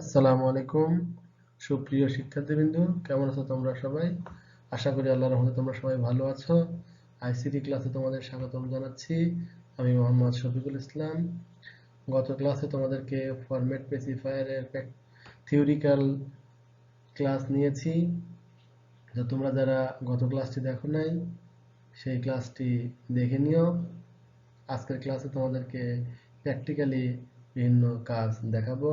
আসসালামু আলাইকুম সুপ্রিয় শিক্ষার্থীবৃন্দ, কেমন আছো তোমরা সবাই? আশা করি আল্লাহর রহমতে তোমরা সবাই ভালো আছো। আইসিটি ক্লাসে তোমাদের স্বাগতম জানাচ্ছি। আমি মোহাম্মদ শফিকুল ইসলাম। গত ক্লাসে তোমাদেরকে ফরম্যাট স্পেসিফায়ারের থিওরিক্যাল ক্লাস নিয়েছি। তো তোমরা যারা গত ক্লাসটি দেখো নাই, সেই ক্লাসটি দেখে নিও। আজকের ক্লাসে তোমাদেরকে প্র্যাকটিক্যালি বিভিন্ন কাজ দেখাবো।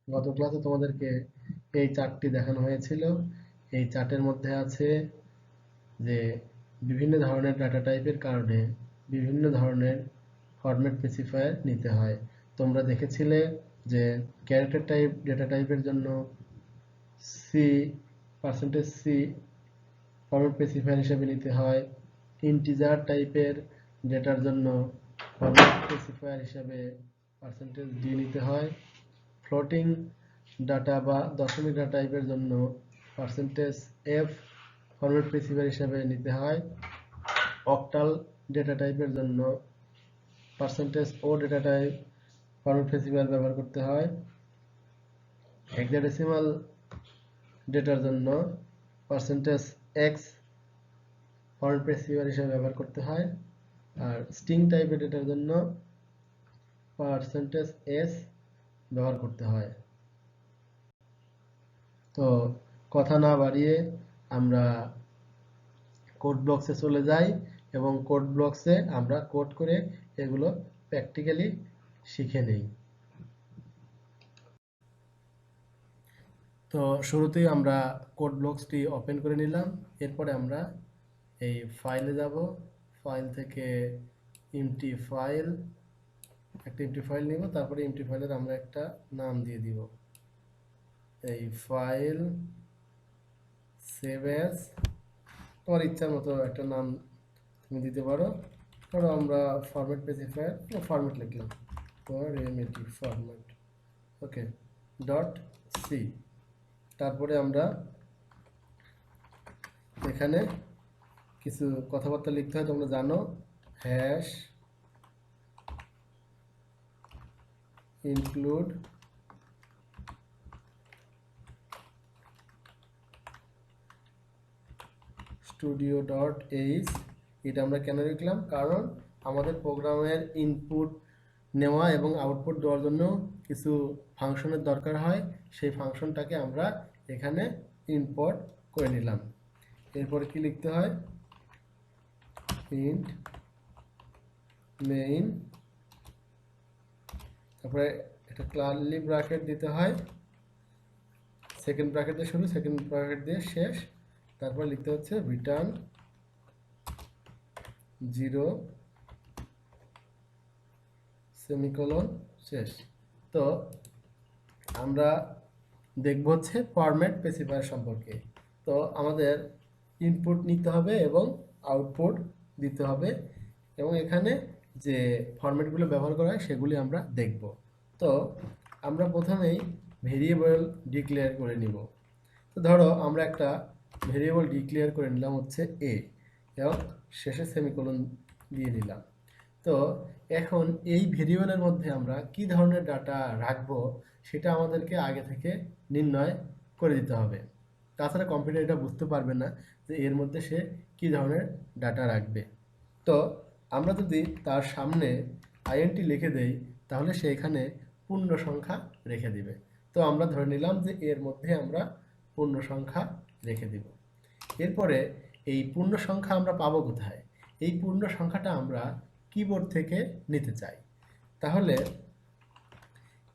গত ক্লাসে তোমাদেরকে এই চার্টটি দেখানো হয়েছিল। এই চার্টের মধ্যে আছে যে বিভিন্ন ধরনের ডাটা টাইপের কারণে বিভিন্ন ধরনের ফরম্যাট স্পেসিফায়ার নিতে হয়। তোমরা দেখেছিলে যে ক্যারেক্টার টাইপ ডেটা টাইপের জন্য সি %c ফরম্যাট স্পেসিফায়ার হিসেবে নিতে হয়। ইন্টিজার টাইপের ডেটার জন্য ফরম্যাট স্পেসিফায়ার হিসেবে %d নিতে হয়। ফ্লোটিং ডাটা বা দশমিক ডাটা টাইপের জন্য %f ফরম্যাট স্পেসিফায়ার হিসেবে নিতে হয়। অক্টাল ডেটা টাইপের জন্য %o data type format specifier ব্যবহার করতে হয়। হেক্সাডেসিমাল ডেটার জন্য %x ফরম্যাট স্পেসিফায়ার হিসেবে ব্যবহার করতে হয়। আর স্ট্রিং টাইপের ডেটার জন্য %s ব্যবহার করতে হয়। তো কথা না বাড়িয়ে আমরা কোড ব্লকসে চলে যাই এবং কোড ব্লকসে আমরা কোড করে এগুলো প্র্যাকটিক্যালি শিখে নেই। তো শুরুতেই আমরা কোড ব্লকসটি ওপেন করে নিলাম। এরপরে আমরা এই ফাইলে যাব। ফাইল থেকে এমটি ফাইল, একটা এমটি ফাইল নিব। তারপরে এমটি ফাইলের আমরা একটা নাম দিয়ে দিব। এই ফাইল সেভ অ্যাজ, তোমার ইচ্ছার মতো একটা নাম তুমি দিতে পারো। ধরো আমরা ফরম্যাট স্পেসিফায়ার ফরম্যাট লিখলাম, ফরম্যাট, ওকে, .c। তারপরে আমরা এখানে কিছু কথাবার্তা লিখতে হয়, তোমরা জানো। Hash include studio.h। এটা আমরা কেন লিখলাম? কারণ আমাদের প্রোগ্রামের ইনপুট নেওয়া এবং আউটপুট দেওয়ার জন্য কিছু ফাংশনের দরকার হয়। সেই ফাংশনটাকে আমরা এখানে ইম্পোর্ট করে নিলাম। এরপরে কি লিখতে হয়? ইন্ট মেইন, তারপরে একটা কার্লি ব্র্যাকেট দিতে হয়, সেকেন্ড ব্র্যাকেট দিয়ে শুরু, সেকেন্ড ব্র্যাকেট দিয়ে শেষ। তারপর লিখতে হচ্ছে রিটার্ন 0 সেমিকোলন শেষ। তো আমরা দেখব হচ্ছে ফরম্যাট স্পেসিফায়ার সম্পর্কে। তো আমাদের ইনপুট নিতে হবে এবং আউটপুট দিতে হবে, এবং এখানে যে ফরম্যাটগুলো ব্যবহার করা হয় সেগুলি আমরা দেখব। তো আমরা প্রথমেই ভেরিয়েবল ডিক্লেয়ার করে নিব। তো ধরো আমরা একটা ভেরিয়েবল ডিক্লেয়ার করে নিলাম হচ্ছে a, এবং শেষে সেমিকোলন দিয়ে দিলাম। তো এখন এই ভেরিয়েবলের মধ্যে আমরা কি ধরনের ডাটা রাখবো সেটা আমাদেরকে আগে থেকে নির্ণয় করে দিতে হবে। তাছাড়া কম্পিউটার এটা বুঝতে পারবে না যে এর মধ্যে সে কি ধরনের ডাটা রাখবে। তো আমরা যদি তার সামনে আইএনটি লিখে দেই তাহলে সে এখানে পূর্ণ সংখ্যা রেখে দিবে। তো আমরা ধরে নিলাম যে এর মধ্যে আমরা পূর্ণ সংখ্যা রেখে দিব। এরপরে এই পূর্ণ সংখ্যা আমরা পাবো কোথায়? এই পূর্ণ সংখ্যাটা আমরা কিবোর্ড থেকে নিতে চাই। তাহলে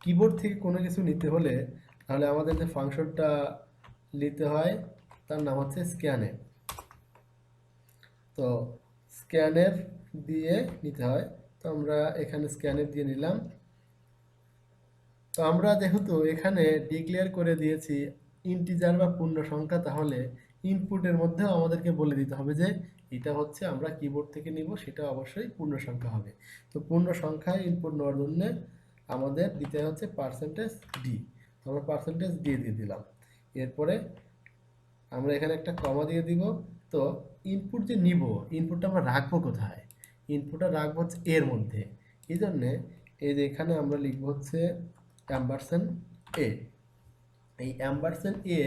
কিবোর্ড থেকে কোনো কিছু নিতে হলে তাহলে আমাদের যে ফাংশনটা নিতে হয় তার নাম হচ্ছে স্ক্যানএফ। তো স্ক্যানএফ দিয়ে নিতে হয়। তো আমরা এখানে স্ক্যানএফ দিয়ে নিলাম। তো আমরা যেহেতু এখানে ডিক্লেয়ার করে দিয়েছি ইন্টিজার বা পূর্ণ সংখ্যা, তাহলে ইনপুটের মধ্যেও আমাদেরকে বলে দিতে হবে যে এটা হচ্ছে আমরা কিবোর্ড থেকে নিব, সেটা অবশ্যই পূর্ণ সংখ্যা হবে। তো পূর্ণ সংখ্যায় ইনপুট নেওয়ার জন্য আমাদের দিতে হচ্ছে %d। আমরা %d দিয়ে দিলাম। এরপরে আমরা এখানে একটা কমা দিয়ে দিব। তো ইনপুট যে নিব, ইনপুটটা আমরা রাখবো কোথায়? ইনপুটটা রাখবো হচ্ছে এর মধ্যে। এই জন্যে এই যে এখানে আমরা লিখবো হচ্ছে অ্যাম্বারসেন্ট এ। এই অ্যাম্বারসেন্ট এ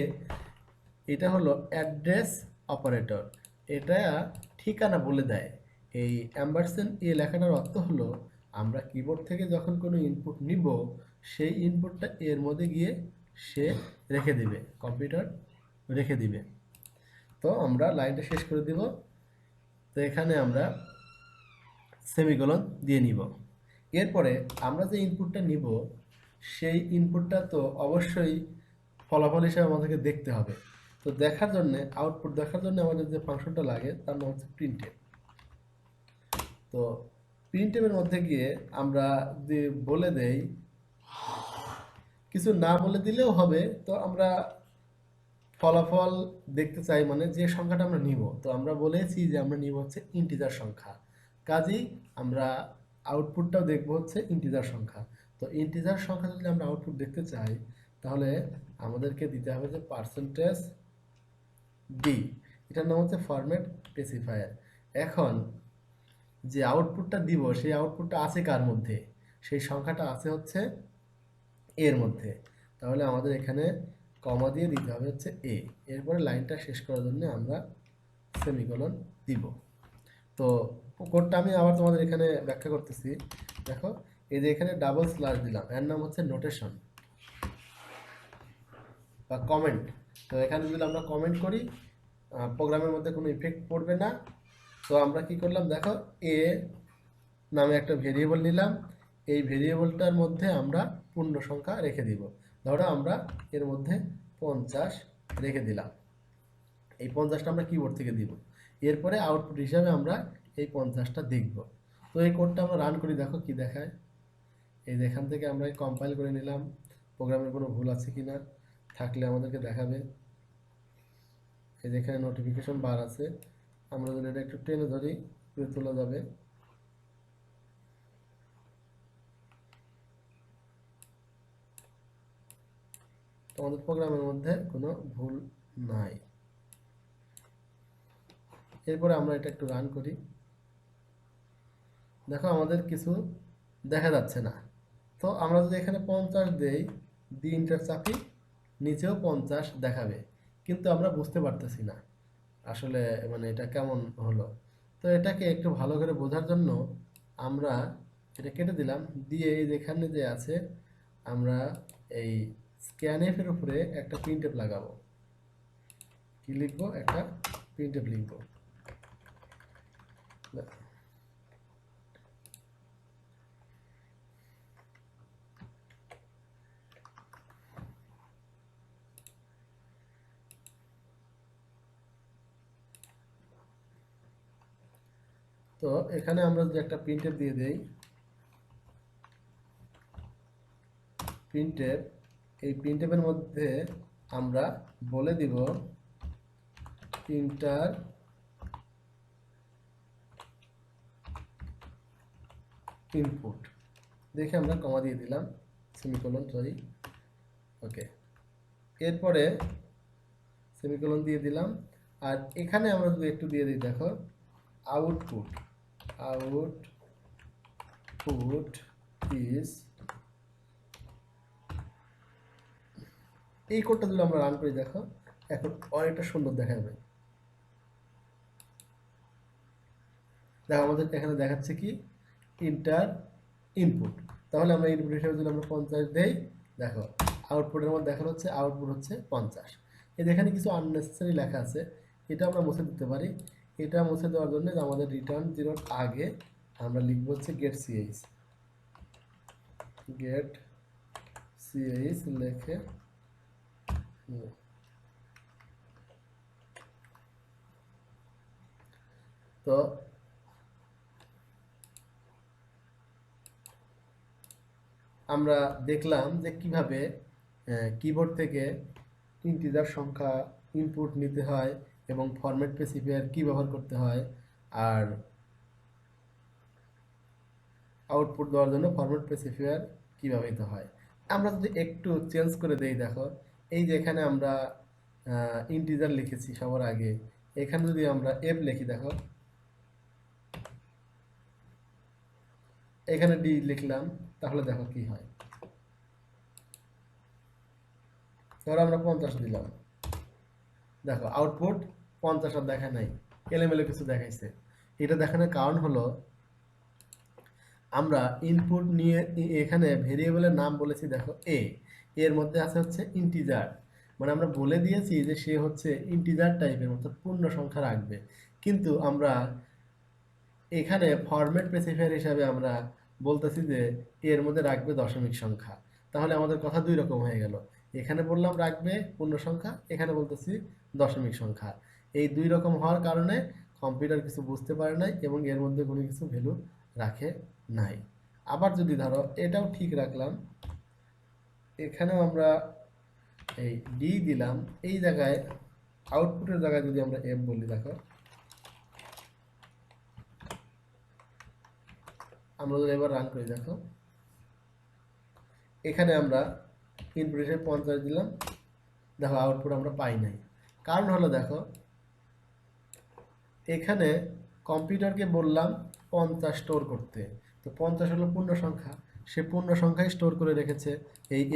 এটা হলো অ্যাড্রেস অপারেটর, এটা ঠিকানা বলে দেয়। এই অ্যাম্বারসেন্ট এ লেখাটার অর্থ হলো আমরা কিবোর্ড থেকে যখন কোনো ইনপুট নিব সেই ইনপুটটা এর মধ্যে গিয়ে সে রেখে দিবে, কম্পিউটার রেখে দিবে। তো আমরা লাইনটা শেষ করে দিব। তো এখানে আমরা সেমিকোলন দিয়ে নিব। এরপরে আমরা যে ইনপুটটা নিব সেই ইনপুটটা তো অবশ্যই ফলাফল হিসেবে আমাদেরকে দেখতে হবে। তো দেখার জন্য, আউটপুট দেখার জন্য আমাদের যে ফাংশনটা লাগে তার নাম হচ্ছে প্রিন্টএফ। তো প্রিন্টএফের মধ্যে গিয়ে আমরা যদি বলে দেই, কিছু না বলে দিলেও হবে, তো আমরা ফলাফল দেখতে চাই মানে যে সংখ্যাটা আমরা নিব, তো আমরা বলেছি যে আমরা নিব হচ্ছে ইন্টিজার সংখ্যা, কাজেই আমরা আউটপুটটাও দেখব হচ্ছে ইন্টিজার সংখ্যা। তো ইন্টিজার সংখ্যা যদি আমরা আউটপুট দেখতে চাই তাহলে আমাদেরকে দিতে হবে যে পার্সেন্টেজ ডি, এটার নাম হচ্ছে ফরম্যাট স্পেসিফায়ার। এখন যে আউটপুটটা দিব সেই আউটপুটটা আছে কার মধ্যে, সেই সংখ্যাটা আছে হচ্ছে এর মধ্যে, তাহলে আমাদের এখানে কমা দিয়ে দিতে হবে হচ্ছে এ। এরপরে লাইনটা শেষ করার জন্য আমরা সেমিকোলন দিব। তো কোডটা আমি আবার তোমাদের এখানে ব্যাখ্যা করতেছি। দেখো, এই যে এখানে ডাবল স্ল্যাশ দিলাম, এর নাম হচ্ছে নোটেশন বা কমেন্ট। তো এখানে যদি আমরা কমেন্ট করি প্রোগ্রামের মধ্যে কোনো ইফেক্ট পড়বে না। তো আমরা কি করলাম দেখো, এ নামে একটা ভেরিয়েবল নিলাম, এই ভেরিয়েবলটার মধ্যে আমরা পূর্ণ সংখ্যা রেখে দিব। ধরো আমরা এর মধ্যে 50 রেখে দিলাম, এই 50টা আমরা কিবোর্ড থেকে দিব। এরপরে আউটপুট হিসাবে আমরা এই 50টা দেখব। তো এই কোডটা আমরা রান করি, দেখো কি দেখায়। এই এখান থেকে আমরা কম্পাইল করে নিলাম, প্রোগ্রামের কোনো ভুল আছে কিনা, থাকলে আমাদেরকে দেখাবে। এই যেখানে নোটিফিকেশন বার আছে, আমরা যদি এটা একটু টেনে ধরি তোলা যাবে। আমাদের প্রোগ্রামের মধ্যে কোনো ভুল নাই। এরপরে আমরা এটা একটু রান করি, দেখো আমাদের কিছু দেখা যাচ্ছে না। তো আমরা যদি এখানে 50 দেই, দি ইন্টার চাপি, নিচেও 50 দেখাবে, কিন্তু আমরা বুঝতে পারতেছি না আসলে মানে এটা কেমন হলো। তো এটাকে একটু ভালো করে বোঝার জন্য আমরা এটা কেটে দিলাম, দিয়ে এই যেখানে যে আছে আমরা এই স্ক্যানএফ এর উপরে একটা প্রিন্টএফ লাগাবো। কি লিখবো? একটা প্রিন্টএফ লিখবো। তো এখানে আমরা যদি একটা প্রিন্টএফ দিয়ে দেই, প্রিন্টএফ, এই প্রিন্টএফের মধ্যে আমরা বলে দিব ইন্টার ইনপুট, দেখে আমরা কমা দিয়ে দিলাম, সেমিকোলন, সরি, ওকে। এরপরে সেমিকোলন দিয়ে দিলাম, আর এখানে আমরা যদি একটু দিয়ে দিই, দেখো আউটপুট, আউটপুট ইজ, এই কোডটা যদি আমরা রান করি, দেখো এখন অনেকটা সুন্দর দেখা যাবে। দেখো আমাদের এখানে দেখাচ্ছে কি ইন্টার ইনপুট, তাহলে আমরা ইনপুট হিসেবে যদি আমরা 50 দেই, দেখো আউটপুটের মধ্যে দেখানো হচ্ছে আউটপুট হচ্ছে 50। এই এখানে কিছু আননেসেসারি লেখা আছে, এটা আমরা মুছে দিতে পারি। এটা মুছে দেওয়ার জন্য আমাদের রিটার্ন 0 আগে আমরা লিখব হচ্ছে গেট সিএইচ, গেট সিএইচ লিখে তো আমরা দেখলাম যে কিভাবে কিবোর্ড থেকে ইন্টিজার সংখ্যা ইনপুট নিতে হয় এবং ফরম্যাট স্পেসিফায়ার কি ব্যবহার করতে হয়, আর আউটপুট দেওয়ার জন্য ফরম্যাট স্পেসিফায়ার কীভাবে দিতে হয়। আমরা যদি একটু চেঞ্জ করে দেই, দেখো এই যে এখানে আমরা ইন্টিজার লিখেছি সবার আগে, এখানে যদি আমরা এফ লিখি, দেখো এখানে ডি লিখলাম, তাহলে দেখো কি হয়। ধরো আমরা 50 দিলাম, দেখো আউটপুট 50 আর দেখায় নাই, এলোমেলো কিছু দেখাইছে। এটা দেখানোর কারণ হলো আমরা ইনপুট নিয়ে এখানে ভেরিয়েবলের নাম বলেছি, দেখো এর মধ্যে আছে হচ্ছে ইন্টিজার, মানে আমরা বলে দিয়েছি যে সে হচ্ছে ইন্টিজার টাইপের, অর্থাৎ পূর্ণ সংখ্যা রাখবে। কিন্তু আমরা এখানে ফরম্যাট স্পেসিফায়ার হিসাবে আমরা বলতেছি যে এর মধ্যে রাখবে দশমিক সংখ্যা। তাহলে আমাদের কথা দুই রকম হয়ে গেল, এখানে বললাম রাখবে পূর্ণ সংখ্যা, এখানে বলতেছি দশমিক সংখ্যা। এই দুই রকম হওয়ার কারণে কম্পিউটার কিছু বুঝতে পারে নাই এবং এর মধ্যে কোনো কিছু ভ্যালু রাখে নাই। আবার যদি ধরো এটাও ঠিক রাখলাম, এখানেও আমরা এই ডি দিলাম, এই জায়গায় আউটপুটের জায়গায় যদি আমরা এফ বলি, দেখো আমরা যদি এবার রান করি, দেখো এখানে আমরা ইনপুট হিসেবে 50 দিলাম, দেখো আউটপুট আমরা পাই নাই। কারণ হলো দেখো এখানে কম্পিউটারকে বললাম 50 স্টোর করতে, তো 50 হলো পূর্ণ সংখ্যা, সে পূর্ণ সংখ্যায় স্টোর করে রেখেছে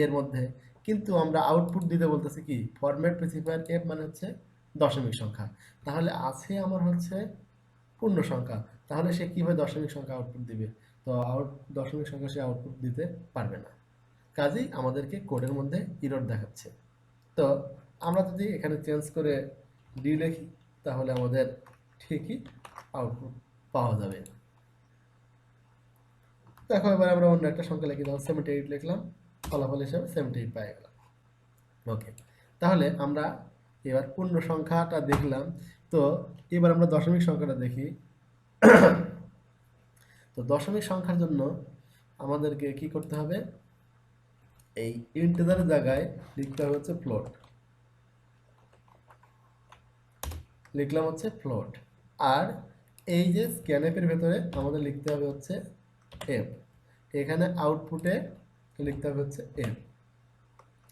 এর মধ্যে। কিন্তু আমরা আউটপুট দিতে বলতেছি কি, ফরম্যাট স্পেসিফায়ার এফ মানে হচ্ছে দশমিক সংখ্যা, তাহলে আছে আমার হচ্ছে পূর্ণ সংখ্যা, তাহলে সে কিভাবে দশমিক সংখ্যা আউটপুট দিবে? তো দশমিক সংখ্যা সে আউটপুট দিতে পারবে না, কাজেই আমাদেরকে কোডের মধ্যে ইরর দেখাচ্ছে। তো আমরা যদি এখানে চেঞ্জ করে ডি লিখি, তাহলে আমাদের ঠিকই আউটপুট পাওয়া যাবে। দেখো এবার আমরা অন্য একটা সংখ্যা লিখি, ধরো 78 লিখলাম, ফলাফল হিসাবে 78 পেয়ে গেলাম। ওকে, তাহলে আমরা এবার পূর্ণ সংখ্যাটা দেখলাম। তো এবার আমরা দশমিক সংখ্যাটা দেখি। তো দশমিক সংখ্যার জন্য আমাদেরকে কি করতে হবে, এই ইন্টিজারের জায়গায় লিখতে হবে হচ্ছে ফ্লোট, লিখলাম হচ্ছে ফ্লোট। আর এই যে স্ক্যানএফ এর ভেতরে আমাদের লিখতে হবে হচ্ছে এফ, এখানে আউটপুটে লিখতে হবে হচ্ছে এফ।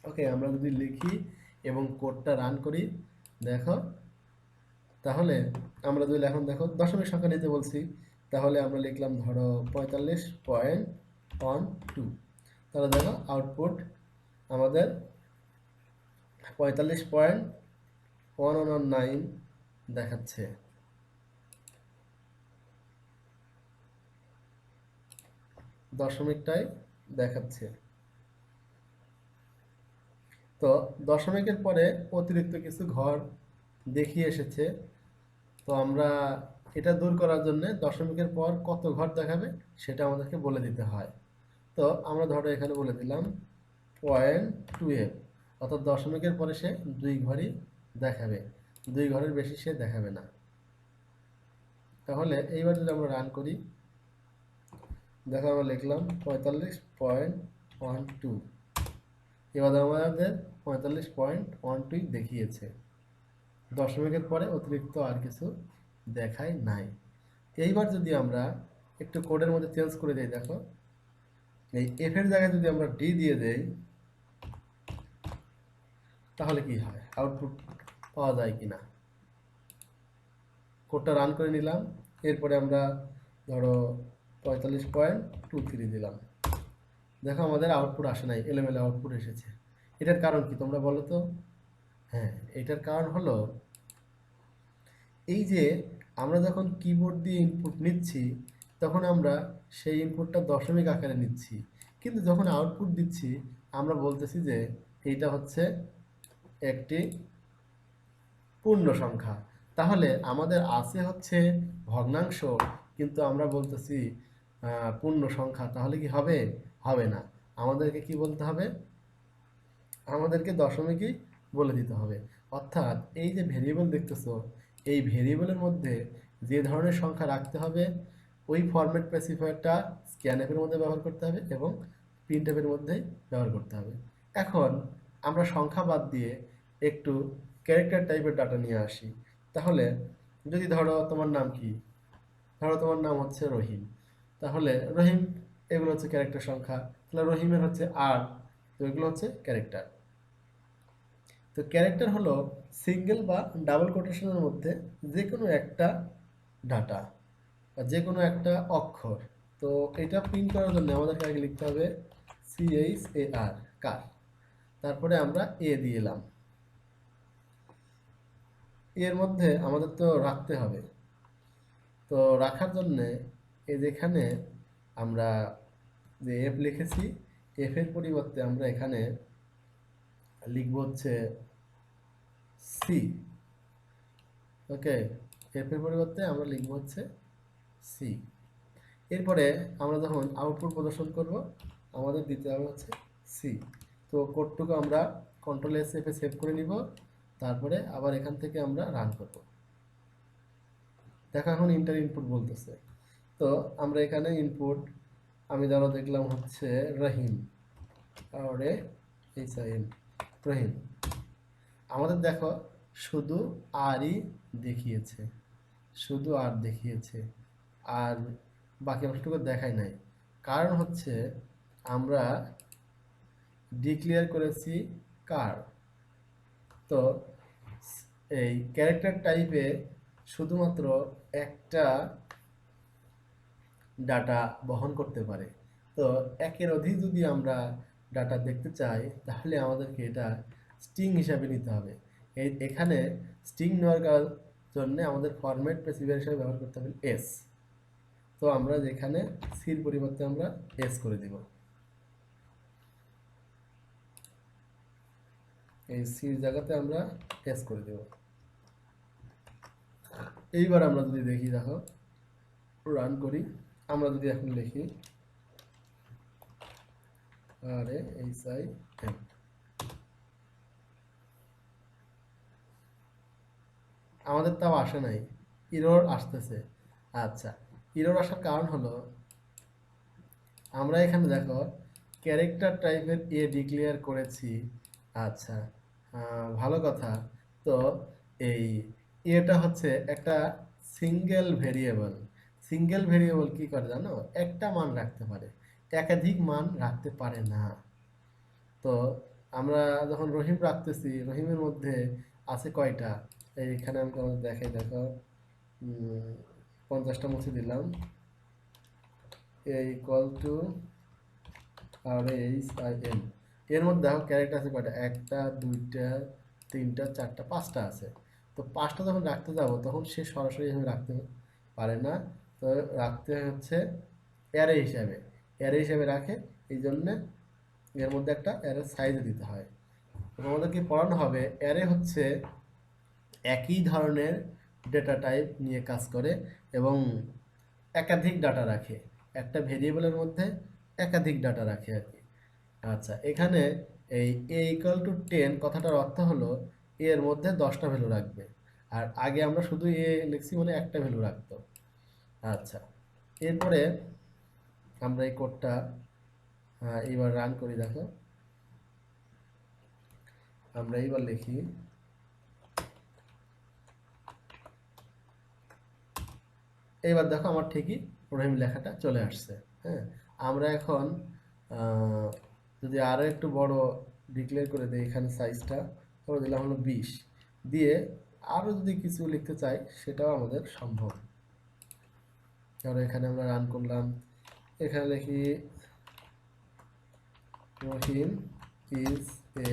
ওকে, আমরা যদি লিখি এবং কোডটা রান করি, দেখো তাহলে আমরা যদি এখন দেখো দশমিক সংখ্যা নিতে বলছি, তাহলে আমরা লিখলাম ধরো 45.12, তাহলে দেখো আউটপুট আমাদের 45.119 দেখাচ্ছে। দশমিকটাই দেখাচ্ছে। তো দশমিকের পরে অতিরিক্ত কিছু ঘর দেখিয়ে এসেছে, তো আমরা এটা দূর করার জন্য দশমিকের পর কত ঘর দেখাবে সেটা আমাদেরকে বলে দিতে হয়। তো আমরা ধরো এখানে বলে দিলাম 0.12, অর্থাৎ দশমিকের পরে সে 2 ঘরই দেখাবে, 2 ঘরের বেশি সে দেখাবে না। তাহলে এইবার যদি আমরা রান করি, দেখো আমরা লিখলাম 45.12, এবার আমাদের 45.12 দেখিয়েছে, দশমিকের পরে অতিরিক্ত আর কিছু দেখায় নাই। এইবার যদি আমরা একটু কোডের মধ্যে চেঞ্জ করে দিই, দেখো এই এফ এর জায়গায় যদি আমরা ডি দিয়ে দেই, তাহলে কি হয়, আউটপুট পাওয়া যায় কিনা। কোডটা রান করে নিলাম, এরপরে আমরা ধরো 45.23 দিলাম, দেখো আমাদের আউটপুট আসে নাই, এলোমেলো আউটপুট এসেছে। এটার কারণ কি তোমরা বলো তো? হ্যাঁ, এটার কারণ হলো এই যে আমরা যখন কিবোর্ড দিয়ে ইনপুট নিচ্ছি, তখন আমরা সেই ইনপুটটা দশমিক আকারে নিচ্ছি, কিন্তু যখন আউটপুট দিচ্ছি আমরা বলতেছি যে এইটা হচ্ছে একটি পূর্ণ সংখ্যা। তাহলে আমাদের আছে হচ্ছে ভগ্নাংশ, কিন্তু আমরা বলতেছি পূর্ণ সংখ্যা, তাহলে কি হবে? হবে না। আমাদেরকে কি বলতে হবে? আমাদেরকে দশমিকই বলে দিতে হবে। অর্থাৎ এই যে ভেরিয়েবল দেখতেছো, এই ভেরিয়েবলের মধ্যে যে ধরনের সংখ্যা রাখতে হবে ওই ফরম্যাট স্পেসিফায়ারটা স্ক্যানএফ এর মধ্যে ব্যবহার করতে হবে এবং প্রিন্টএফ এর মধ্যেই ব্যবহার করতে হবে। এখন আমরা সংখ্যা বাদ দিয়ে একটু ক্যারেক্টার টাইপের ডাটা নিয়ে আসি। তাহলে যদি ধরো তোমার নাম কি, ধরো তোমার নাম হচ্ছে রহিম, তাহলে রহিম এগুলো হচ্ছে ক্যারেক্টার সংখ্যা, তাহলে রহিমের হচ্ছে আর, তো এগুলো হচ্ছে ক্যারেক্টার। তো ক্যারেক্টার হলো সিঙ্গেল বা ডাবল কোটেশনের মধ্যে যে কোনো একটা ডাটা বা যে কোনো একটা অক্ষর। তো এটা প্রিন্ট করার জন্য আমাদেরকে আগে লিখতে হবে CHAR, কার। তারপরে আমরা এ দিয়ে এলাম। এর মধ্যে আমাদের তো রাখতে হবে, তো রাখার জন্য এই যেখানে আমরা যে এফ লিখেছি, এফ এর পরিবর্তে আমরা এখানে লিখব হচ্ছে সি। ওকে, এফ এর পরিবর্তে আমরা লিখব হচ্ছে সি। এরপরে আমরা যখন আউটপুট প্রদর্শন করব আমাদের দিতে হবে হচ্ছে সি। তো কোডটুকু আমরা কন্ট্রোল এস এফ এ সেভ করে নিব, তারপরে আবার এখান থেকে আমরা রান করব। দেখো এখন ইন্টার ইনপুট বলতেছে। তো আমরা এখানে ইনপুট আমি ধরো দেখলাম হচ্ছে রহিম, আরে এইচআইএম রহিম। আমাদের দেখো শুধু আরই দেখিয়েছে, শুধু আর দেখিয়েছে, আর বাকি অংশটুকু দেখায় নাই। কারণ হচ্ছে আমরা ডিক্লেয়ার করেছি কার। তো এই ক্যারেক্টার টাইপে শুধুমাত্র একটা ডাটা বহন করতে পারে। তো একের অধিক যদি আমরা ডাটা দেখতে চাই তাহলে আমাদেরকে এটা স্ট্রিং হিসাবে নিতে হবে। এখানে স্ট্রিং নেওয়ার জন্য আমাদের ফরম্যাট স্পেসিফায়ার হিসাবে ব্যবহার করতে হবে এস। তো আমরা যেখানে সির পরিবর্তে আমরা এস করে দিব, এই সির জায়গাতে আমরা এস করে দেব। এইবার আমরা যদি দেখি, দেখো রান করি, আমরা যদি এখন লিখি আরে এইচআইএম, আমাদের তাও আসে নাই, ইরর আসতেছে। আচ্ছা, ইরর আসার কারণ হলো আমরা এখানে দেখো ক্যারেক্টার টাইপের এ ডিক্লেয়ার করেছি। আচ্ছা, ভালো কথা। তো এই এটা হচ্ছে একটা সিঙ্গেল ভেরিয়েবল। সিঙ্গেল ভেরিয়েবল কি করে জানো? একটা মান রাখতে পারে, একাধিক মান রাখতে পারে না। তো আমরা যখন রহিম রাখতেছি, রহিমের মধ্যে আছে কয়টা? এইখানে আমি তোমাদের দেখাই, দেখো 50টা মুছে দিলাম। A equal to R H I M, এর মধ্যে দেখো ক্যারেক্টার আছে কয়টা? একটা, দুইটা, তিনটা, চারটা, পাঁচটা আছে। তো পাঁচটা যখন রাখতে যাব তখন সে সরাসরি এভাবে রাখতে পারে না, তো রাখতে হচ্ছে অ্যারে হিসাবে। অ্যারে হিসাবে রাখে, এই জন্য এর মধ্যে একটা অ্যারে সাইজ দিতে হয়। তোমাদেরকে পড়ানো হবে অ্যারে হচ্ছে একই ধরনের ডেটা টাইপ নিয়ে কাজ করে এবং একাধিক ডাটা রাখে, একটা ভেরিয়েবলের মধ্যে একাধিক ডাটা রাখে আর কি। আচ্ছা, এখানে এই এ ইকুয়াল টু 10 কথাটার অর্থ হলো এর মধ্যে 10টা ভ্যালু রাখবে, আর আগে আমরা শুধু এ লিখছি মানে একটা ভ্যালু রাখতো। আচ্ছা, এরপরে আমরা এই কোডটা এইবার রান করি। দেখো আমরা এইবার লিখি এইবার দেখো আমার ঠিকই রহিম লেখাটা চলে আসছে। হ্যাঁ, আমরা এখন যদি আরো একটু বড় ডিক্লেয়ার করে দিই, এখানে সাইজটা করে দিলাম হলো 20, দিয়ে আরো যদি কিছু লিখতে চাই সেটাও আমাদের সম্ভব। ধরো এখানে আমরা রান করলাম, এখানে লিখি রহিম ইজ এ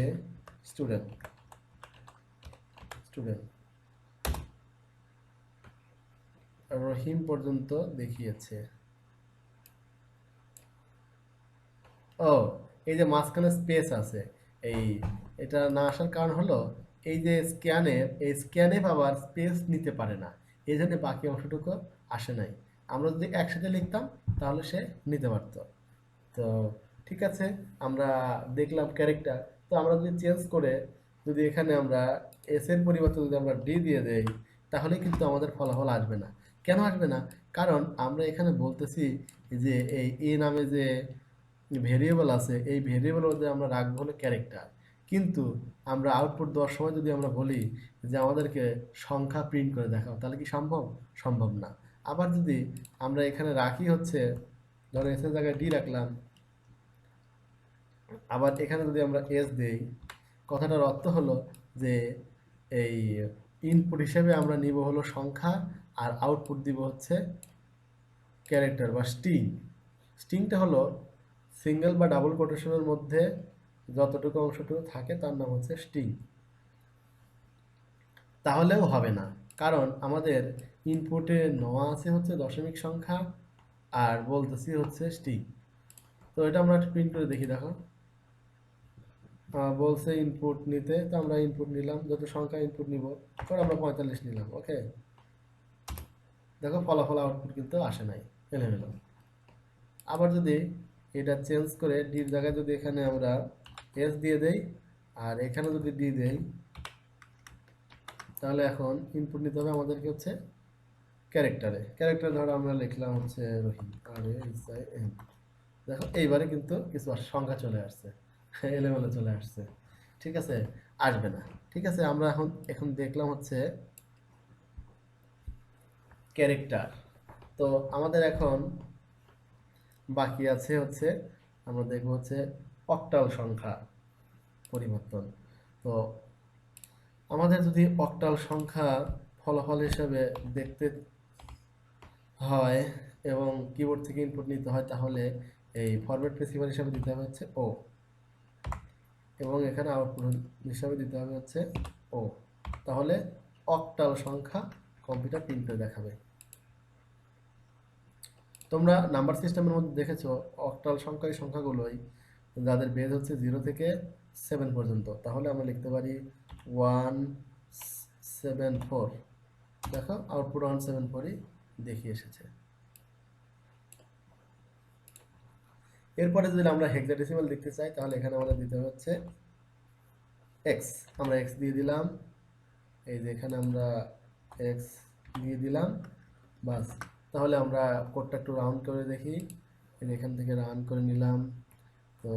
স্টুডেন্ট, স্টুডেন্ট রহিম পর্যন্ত দেখিয়েছে। ও, এই যে মাঝখানে স্পেস আছে, এই এটা না আসার কারণ হলো এই যে স্ক্যানের, এই স্ক্যানে আবার স্পেস নিতে পারে না, এই জন্য বাকি অংশটুকু আসে নাই। আমরা যদি একসাথে লিখতাম তাহলে সে নিতে পারত। তো ঠিক আছে, আমরা দেখলাম ক্যারেক্টার। তো আমরা যদি চেঞ্জ করে যদি এখানে আমরা এস এর পরিবর্তে যদি আমরা ডি দিয়ে দেই তাহলে কিন্তু আমাদের ফলাফল আসবে না। কেন আসবে না? কারণ আমরা এখানে বলতেছি যে এই এ নামে যে ভেরিয়েবল আছে, এই ভেরিয়েবল মধ্যে আমরা রাখবো হলো ক্যারেক্টার, কিন্তু আমরা আউটপুট দেওয়ার সময় যদি আমরা বলি যে আমাদেরকে সংখ্যা প্রিন্ট করে দেখাও, তাহলে কি সম্ভব? সম্ভব না। আবার যদি আমরা এখানে রাখি হচ্ছে, ধরো এস এর জায়গায় ডি রাখলাম, আবার এখানে যদি আমরা এস দেই, কথাটার অর্থ হলো যে এই ইনপুট হিসেবে আমরা নিব হলো সংখ্যা, আর আউটপুট দিব হচ্ছে ক্যারেক্টার বা স্ট্রিং। স্ট্রিংটা হলো সিঙ্গেল বা ডাবল কোটেশনের মধ্যে যতটুকু অংশটুকু থাকে তার নাম হচ্ছে স্ট্রিং। তাহলেও হবে না, কারণ আমাদের ইনপুটে নেওয়া আছে হচ্ছে দশমিক সংখ্যা আর বলতেছি হচ্ছে স্ট্রিং। তো এটা আমরা প্রিন্ট করে দেখি। দেখো বলছে ইনপুট নিতে, তো আমরা ইনপুট নিলাম, যত সংখ্যা ইনপুট নিব, ধরো আমরা 45 নিলাম। ওকে, দেখো ফলাফল আউটপুট কিন্তু আসে নাই, এলোমেলো। আবার যদি এটা চেঞ্জ করে ডির জায়গায় যদি এখানে আমরা এস দিয়ে দেই আর এখানে যদি ডি দেই, তাহলে এখন ইনপুট নিতে হবে আমাদেরকে হচ্ছে ক্যারেক্টার ধরো আমরা লিখলাম হচ্ছে রহিম, আর এম। দেখো এইবারে কিন্তু কিছু সংখ্যা চলে আসছে, এলোমেলো চলে আসছে। ঠিক আছে, আসবে না। ঠিক আছে, আমরা এখন দেখলাম হচ্ছে ক্যারেক্টার। তো আমাদের এখন বাকি আছে হচ্ছে আমরা দেখব হচ্ছে অক্টাল সংখ্যা পরিবর্তন। তো আমাদের যদি অক্টাল সংখ্যা ফলাফল হিসাবে দেখতে হয় এবং কিবোর্ড থেকে ইনপুট নিতে হয়, তাহলে এই ফরম্যাট প্রিসিপাল হিসাবে দিতে হবে হচ্ছে ও, এবং এখানে আউটপুট হিসাবে দিতে হবে হচ্ছে ও। তাহলে অক্টাল সংখ্যা কম্পিউটার প্রিন্ট করে দেখাবে। তোমরা নাম্বার সিস্টেমের মধ্যে দেখেছো অক্টাল সংখ্যা এই সংখ্যাগুলোই যাদের বেজ হচ্ছে 0 থেকে 7 পর্যন্ত। তাহলে আমরা লিখতে পারি 174। দেখো আউটপুট 174ই দেখিয়ে এসেছে। এরপরে যদি আমরা হেক্সাডেসিমাল দেখতে চাই, তাহলে এখানে আমাদের দিতে হচ্ছে x। আমরা x দিয়ে দিলাম, এই যে এখানে আমরা x দিয়ে দিলাম, বাস। তাহলে আমরা কোডটা একটু রাউন্ড করে দেখি, এখান থেকে রান করে নিলাম। তো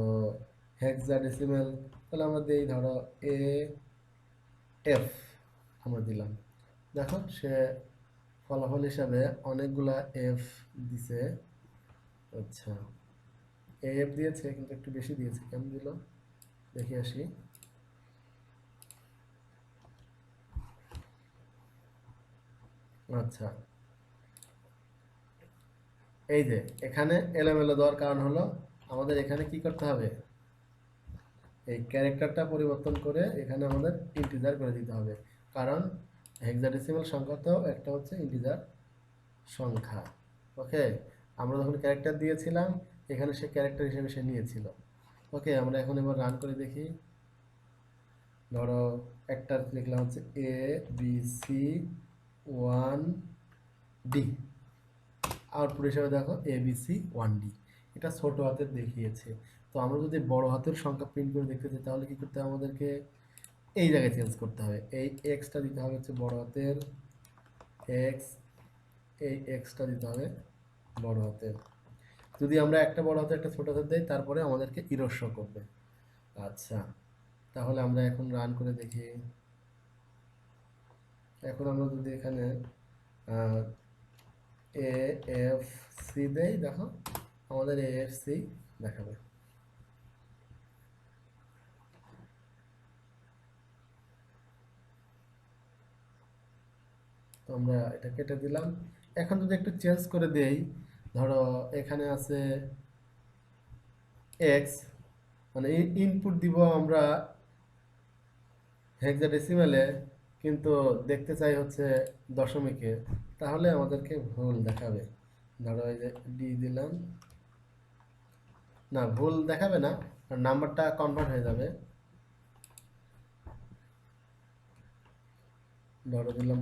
হেক্সাডেসিমাল তাহলে আমরা দেই ধরো এ এফ আমরা দিলাম। দেখো সে ফলাফল হিসাবে অনেকগুলা এফ দিছে। আচ্ছা, এফ দিয়েছে কিন্তু একটু বেশি দিয়েছে, কেন দিল দেখে আসি। আচ্ছা, এই যে এখানে এলোমেলো দেওয়ার কারণ হলো আমাদের এখানে কি করতে হবে, এই ক্যারেক্টারটা পরিবর্তন করে এখানে আমাদের ইন্টিজার করে দিতে হবে, কারণ হেক্সাডেসিমাল সংখ্যা তো একটা হচ্ছে ইন্টিজার সংখ্যা। ওকে, আমরা যখন ক্যারেক্টার দিয়েছিলাম এখানে সে ক্যারেক্টার হিসেবে সে নিয়েছিল। ওকে, আমরা এখন এবার রান করে দেখি। ধরো একটা লিখলাম হচ্ছে A B C 1D, output হিসেবে দেখো ABC 1D। এটা ছোট হাতের দেখিয়েছে। তো আমরা যদি বড় হাতের সংখ্যা প্রিন্ট করে দেখতে চাই, তাহলে কি করতে হবে আমাদেরকে, এই জায়গায় চেঞ্জ করতে হবে, এই এক্সটা দিতে হবে হচ্ছে বড় হাতের এক্স, এই এক্সটা দিতে হবে বড় হাতের। যদি আমরা একটা বড় হাতের একটা ছোট হাতের দেই, তারপরে আমাদেরকে ইরর শো করবে। আচ্ছা, তাহলে আমরা এখন রান করে দেখি। এখন আমরা যদি এখানে এ এফ সি দেই, দেখো আমাদের AFC দেখাবে। তো আমরা এটা কেটে দিলাম। এখন যদি একটু চেঞ্জ করে দেই, ধরো এখানে আছে x, মানে ইনপুট দিব আমরা হেক্সাডেসিমালে, কিন্তু দেখতে চাই হচ্ছে দশমিকে, তাহলে আমাদেরকে ভুল দেখাবে। ধরো এই যে ডি দিলাম, না ভুল দেখাবে না, নাম্বারটা কনভার্ট হয়ে যাবে। ধরো দিলাম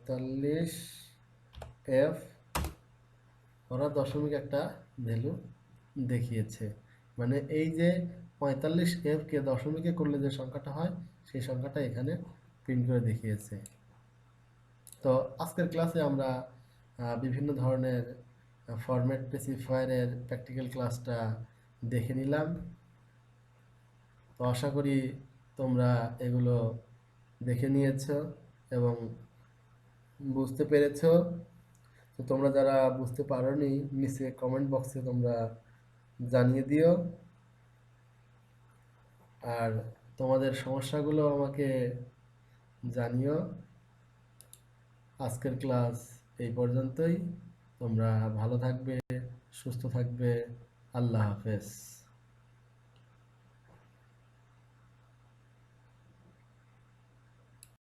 45F, ওরা দশমিক একটা ভ্যালু দেখিয়েছে, মানে এই যে 45F কে দশমিকে করলে যে সংখ্যাটা হয় সেই সংখ্যাটা এখানে প্রিন্ট করে দেখিয়েছে। তো আজকের ক্লাসে আমরা বিভিন্ন ধরনের ফরম্যাট স্পেসিফায়ারের প্র্যাকটিক্যাল ক্লাসটা দেখে নিলাম। তো আশা করি তোমরা এগুলো দেখে নিয়েছো এবং বুঝতে পেরেছো। তো তোমরা যারা বুঝতে পারোনি, নিচে কমেন্ট বক্সে তোমরা জানিয়ে দিও, আর তোমাদের সমস্যাগুলো আমাকে জানিও। আজকের ক্লাস এই পর্যন্তই। তোমরা ভালো থাকবে, সুস্থ থাকবে। আল্লাহ হাফেজ।